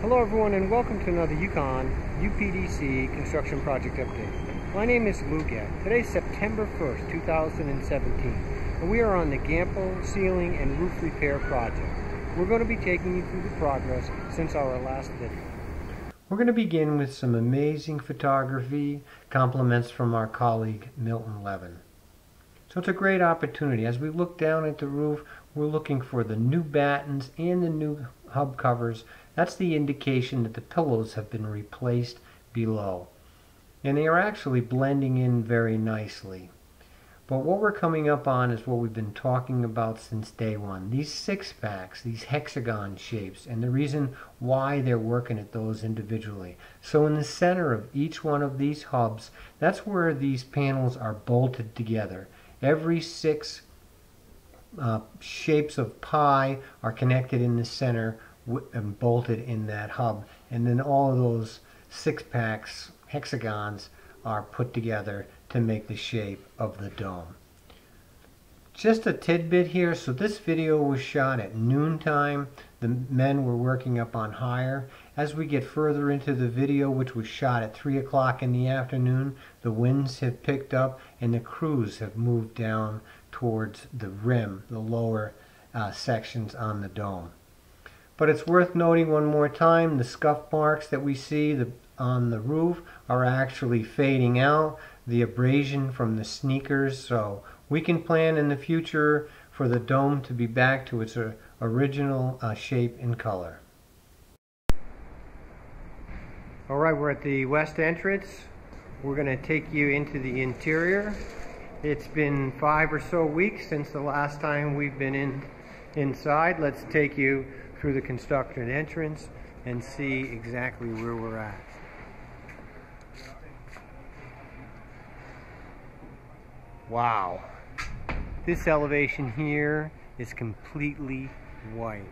Hello everyone and welcome to another UConn UPDC construction project update. My name is Lou Gatt. Today's September 1st, 2017, and we are on the Gampel ceiling and roof repair project. We're going to be taking you through the progress since our last video. We're going to begin with some amazing photography, compliments from our colleague Milton Levin. So it's a great opportunity. As we look down at the roof, we're looking for the new battens and the new hub covers. That's the indication that the pillows have been replaced below. And they are actually blending in very nicely. But what we're coming up on is what we've been talking about since day one. These six-packs, these hexagon shapes, and the reason why they're working at those individually. So in the center of each one of these hubs, that's where these panels are bolted together. Every six shapes of pie are connected in the center and bolted in that hub, and then all of those six packs, hexagons, are put together to make the shape of the dome. Just a tidbit here, so this video was shot at noontime. The men were working up on higher. As we get further into the video, which was shot at 3 o'clock in the afternoon, the winds have picked up and the crews have moved down towards the rim, the lower sections on the dome. But it's worth noting one more time, the scuff marks that we see on the roof are actually fading out, the abrasion from the sneakers, so we can plan in the future for the dome to be back to its original shape and color. Alright, we're at the west entrance. We're going to take you into the interior. It's been 5 or so weeks since the last time we've been inside. Let's take you through the construction entrance and see exactly where we're at. Wow. This elevation here is completely white.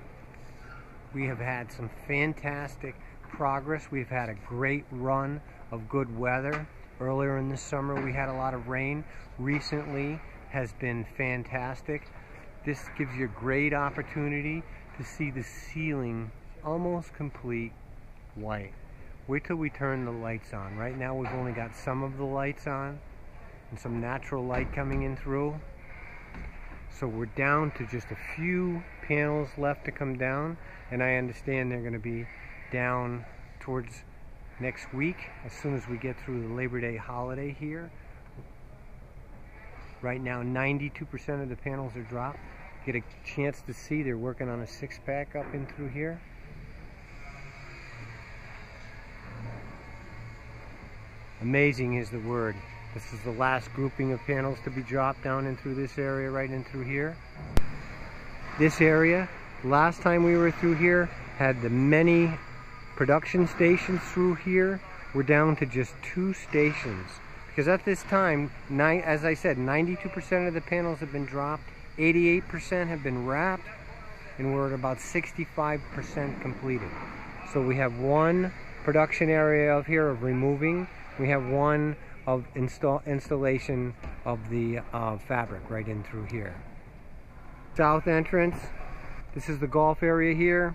We have had some fantastic progress. We've had a great run of good weather. Earlier in the summer we had a lot of rain. Recently has been fantastic. This gives you a great opportunity to see the ceiling almost complete white. Wait till we turn the lights on. Right now we've only got some of the lights on and some natural light coming in through. So we're down to just a few panels left to come down, and I understand they're going to be down towards next week as soon as we get through the Labor Day holiday here. Right now 92% of the panels are dropped. Get a chance to see they're working on a six-pack up in through here. Amazing is the word. This is the last grouping of panels to be dropped down in through this area, right in through here. This area, last time we were through here, had the many production stations through here. We're down to just 2 stations. Because at this time, as I said, 92% of the panels have been dropped. 88% have been wrapped, and we're at about 65% completed. So we have one production area of here of removing. We have one of installation of the fabric right in through here. South entrance. This is the golf area here.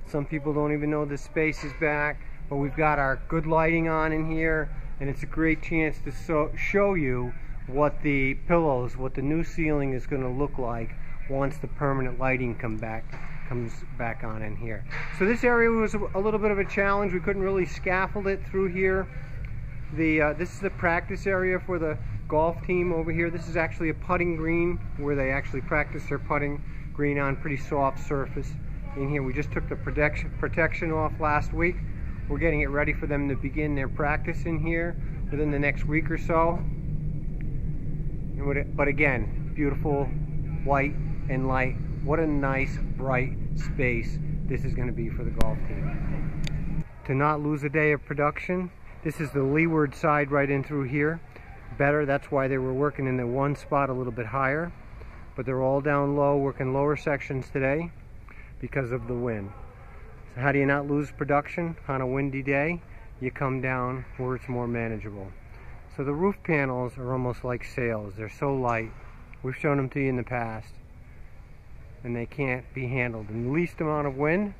Some people don't even know this space is back, but we've got our good lighting on in here, and it's a great chance to show you what the pillows, what the new ceiling is going to look like once the permanent lighting comes back on in here. So this area was a little bit of a challenge. We couldn't really scaffold it through here. This is the practice area for the golf team over here. This is actually a putting green where they actually practice their putting green on pretty soft surface in here. We just took the protection off last week. We're getting it ready for them to begin their practice in here within the next week or so. But again, beautiful white and light. What a nice bright space this is going to be for the golf team. To not lose a day of production, this is the leeward side right in through here. Better, that's why they were working in the one spot a little bit higher. But they're all down low, working lower sections today because of the wind. So how do you not lose production on a windy day? You come down where it's more manageable. So the roof panels are almost like sails. They're so light. We've shown them to you in the past. And they can't be handled in the least amount of wind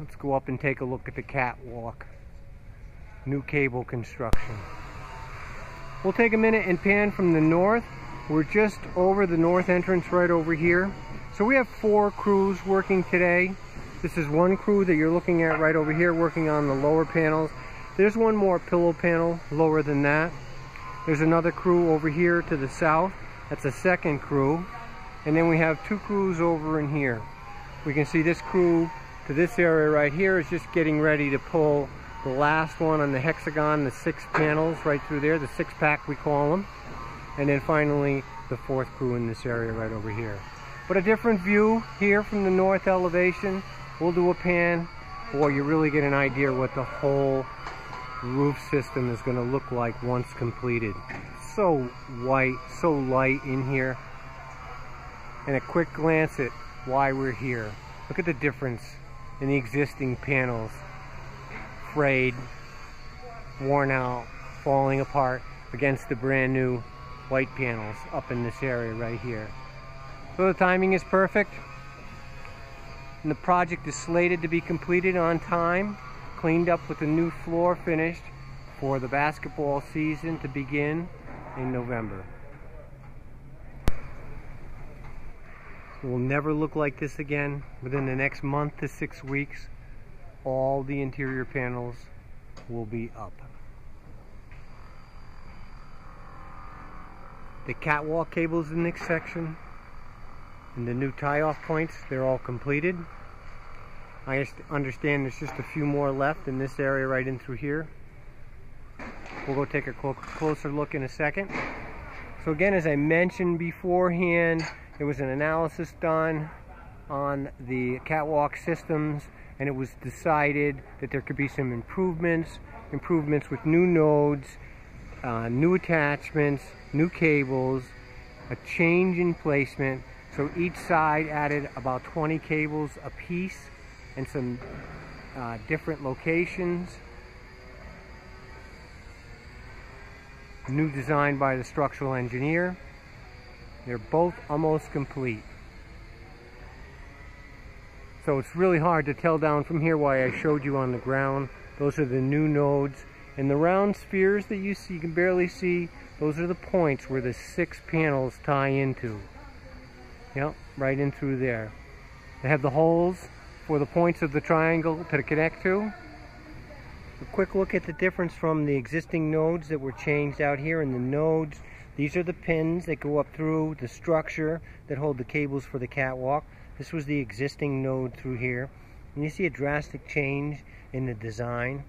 Let's go up and take a look at the catwalk. New cable construction. We'll take a minute and pan from the north. We're just over the north entrance right over here. So we have 4 crews working today. This is one crew that you're looking at right over here working on the lower panels. There's one more pillow panel lower than that. There's another crew over here to the south. That's a second crew. And then we have 2 crews over in here. We can see this crew to this area right here is just getting ready to pull the last one on the hexagon, the 6 panels right through there, the 6-pack we call them. And then finally the 4th crew in this area right over here. But a different view here from the north elevation. We'll do a pan. Boy, you really get an idea what the whole roof system is going to look like once completed. So white, so light in here. And a quick glance at why we're here. Look at the difference in the existing panels. Frayed, worn out, falling apart against the brand new white panels up in this area right here. So the timing is perfect. And the project is slated to be completed on time, cleaned up with a new floor finished for the basketball season to begin in November. It will never look like this again. Within the next month to 6 weeks, all the interior panels will be up. The catwalk cables in this section and the new tie-off points, they're all completed. I understand there's just a few more left in this area right in through here. We'll go take a closer look in a second. So again, as I mentioned beforehand, there was an analysis done on the catwalk systems, and it was decided that there could be some improvements with new nodes, new attachments, new cables, a change in placement. So each side added about 20 cables a piece and some different locations. New design by the structural engineer. They're both almost complete. So it's really hard to tell down from here why I showed you on the ground. Those are the new nodes. And the round spheres that you see, you can barely see, those are the points where the 6 panels tie into. Yep, right in through there. They have the holes for the points of the triangle to connect to. A quick look at the difference from the existing nodes that were changed out here. And the nodes, these are the pins that go up through the structure that hold the cables for the catwalk. This was the existing node through here. And you see a drastic change in the design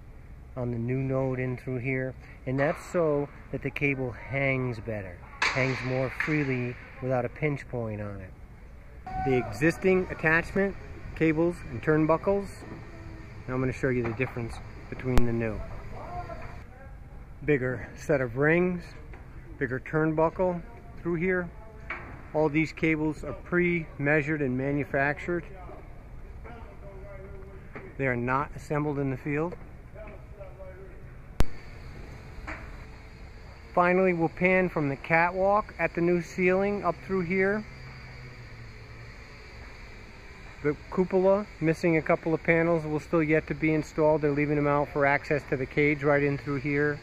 on the new node in through here. And that's so that the cable hangs better, hangs more freely without a pinch point on it. The existing attachment, cables, and turnbuckles. Now I'm going to show you the difference between the new. Bigger set of rings, bigger turnbuckle through here. All these cables are pre-measured and manufactured. They are not assembled in the field. Finally, we'll pan from the catwalk at the new ceiling up through here. The cupola, missing a couple of panels, will still yet to be installed. They're leaving them out for access to the cage right in through here.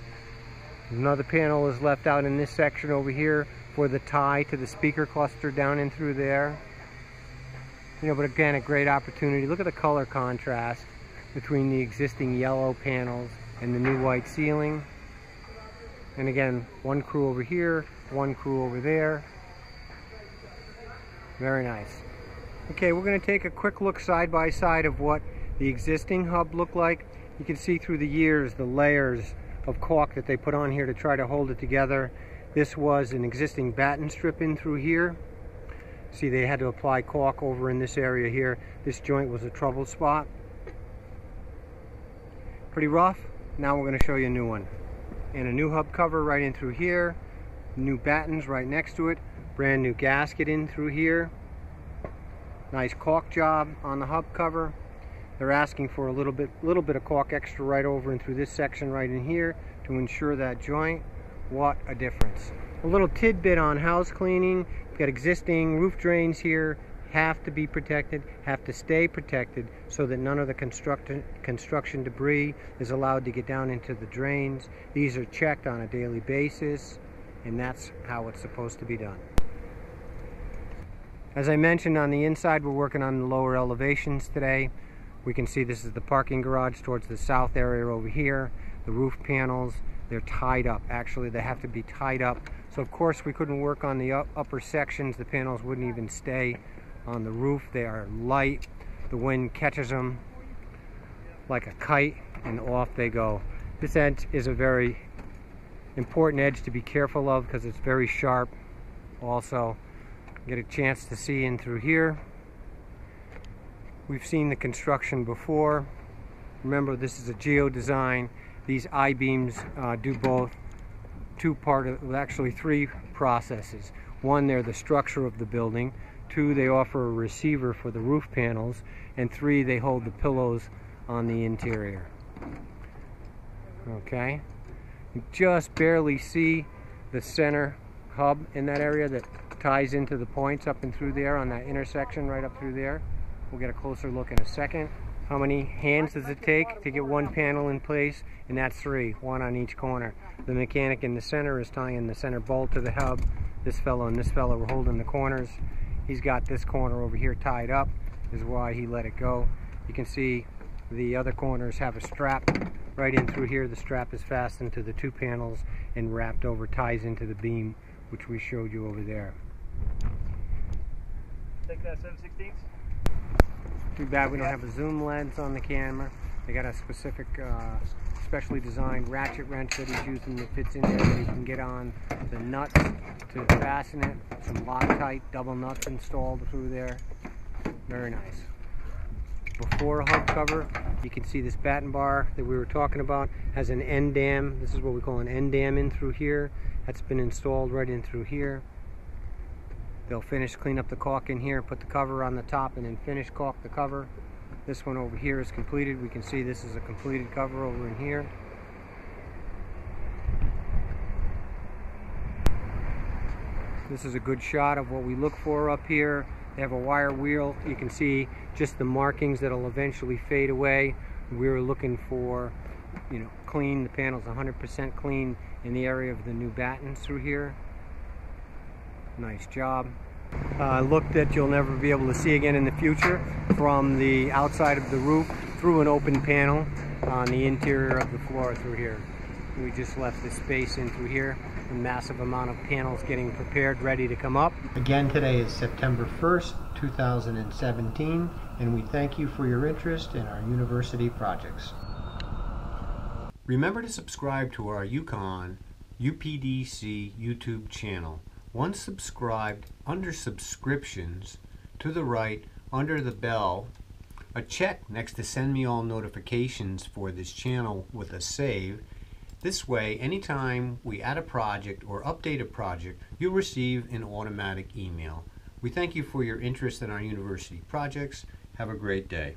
Another panel is left out in this section over here for the tie to the speaker cluster down in through there. You know, but again, a great opportunity. Look at the color contrast between the existing yellow panels and the new white ceiling. And again, one crew over here, one crew over there. Very nice. Okay, we're going to take a quick look side by side of what the existing hub looked like. You can see through the years the layers of caulk that they put on here to try to hold it together. This was an existing batten strip in through here. See, they had to apply caulk over in this area here. This joint was a trouble spot. Pretty rough. Now we're going to show you a new one. And a new hub cover right in through here. New battens right next to it. Brand new gasket in through here. Nice caulk job on the hub cover. They're asking for a little bit of caulk extra right over and through this section right in here to ensure that joint. What a difference. A little tidbit on house cleaning. We've got existing roof drains here, have to be protected, have to stay protected, so that none of the construction debris is allowed to get down into the drains. These are checked on a daily basis, and that's how it's supposed to be done. As I mentioned, on the inside, we're working on the lower elevations today. We can see this is the parking garage towards the south area over here. The roof panels, they're tied up. Actually, they have to be tied up. So of course we couldn't work on the upper sections. The panels wouldn't even stay on the roof. They are light. The wind catches them like a kite and off they go. This edge is a very important edge to be careful of because it's very sharp. Also, get a chance to see in through here. We've seen the construction before. Remember, this is a geo-design. These I-beams do both three processes. One, they're the structure of the building. Two, they offer a receiver for the roof panels. And three, they hold the pillows on the interior. Okay? You just barely see the center hub in that area that ties into the points up and through there on that intersection right up through there. We'll get a closer look in a second. How many hands does it take to get one panel in place? And that's 3, one on each corner. The mechanic in the center is tying the center bolt to the hub. This fellow and this fellow are holding the corners. He's got this corner over here tied up, is why he let it go. You can see the other corners have a strap right in through here. The strap is fastened to the 2 panels and wrapped over, ties into the beam, which we showed you over there. Take that 7/16. Too bad we don't have a zoom lens on the camera. They got a specific, specially designed ratchet wrench that he's using that fits in there that he can get on the nuts to fasten it. Some Loctite double nuts installed through there. Very nice. Before hub cover, you can see this batten bar that we were talking about has an end dam. This is what we call an end dam in through here. That's been installed right in through here. They'll finish, clean up the caulk in here, put the cover on the top, and then finish caulk the cover. This one over here is completed. We can see this is a completed cover over in here. This is a good shot of what we look for up here. They have a wire wheel. You can see just the markings that'll eventually fade away. We were looking for, clean. The panel's 100% clean in the area of the new battens through here. Nice job. Look that you'll never be able to see again in the future from the outside of the roof through an open panel on the interior of the floor through here. We just left this space in through here. A massive amount of panels getting prepared, ready to come up. Again, today is September 1st, 2017, and we thank you for your interest in our university projects. Remember to subscribe to our UConn UPDC YouTube channel. Once subscribed, under subscriptions, to the right, under the bell, a check next to send me all notifications for this channel with a save. This way, anytime we add a project or update a project, you'll receive an automatic email. We thank you for your interest in our university projects. Have a great day.